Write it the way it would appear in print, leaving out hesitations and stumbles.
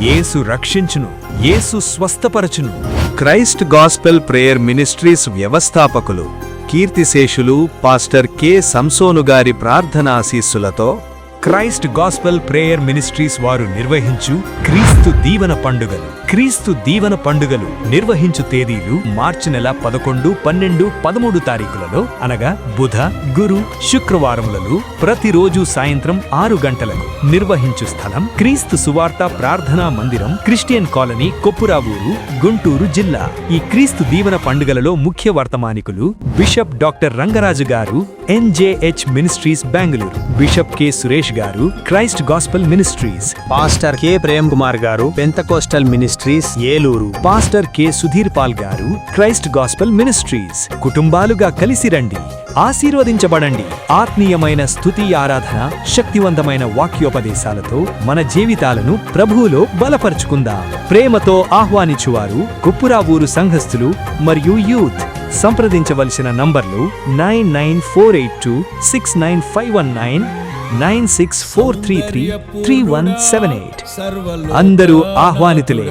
యేసు రక్షించును, యేసు స్వస్థపరచును. Christ gospel prayer ministries వ్యవస్థాపకులు కీర్తిశేషులు పాస్టర్ కె సంసోను గారి ప్రార్థనాశీస్సులతో క్రైస్ట్ గాస్పెల్ ప్రేయర్ మినిస్ట్రీస్ వారు నిర్వహించు క్రీస్తు దీవెన పండుగలు నిర్వహించు తేదీలు మార్చి నెల 11, 12, 13 తారీఖులలో అనగా బుధ, గురు, శుక్రవారములలో ప్రతిరోజు సాయంత్రం 6 గంటలకు. నిర్వహించు స్థలం క్రీస్తు సువార్త ప్రార్థనా మందిరం, క్రిస్టియన్ కాలనీ, కొప్పురావూరు, గుంటూరు జిల్లా. ఈ క్రీస్తు దీవెన పండుగలలో ముఖ్య వర్తమానికులు బిషప్ డాక్టర్ రంగరాజు గారు, NJH ministries Bengaluru, bishop K Suresh గారు, Christ gospel ministries, pastor K Prem Kumar గారు, Pentecostal ministries Eluru, pastor K Sudhir Paul గారు, క్రైస్ట్ గాస్పెల్ మినిస్ట్రీస్. కుటుంబాలుగా కలిసి రండి, ఆశీర్వదించబడండి. ఆత్మీయమైన స్తుతి ఆరాధన, శక్తివంతమైన వాక్యోపదేశాలతో మన జీవితాలను ప్రభువులో బలపరుచుకుందాం. ప్రేమతో ఆహ్వానించువారు కొప్పురావూరు సంఘస్థులు మరియు యూత్. సంప్రదించవలసిన నంబర్లు 9948269519, 9643333178. అందరూ ఆహ్వానితులే.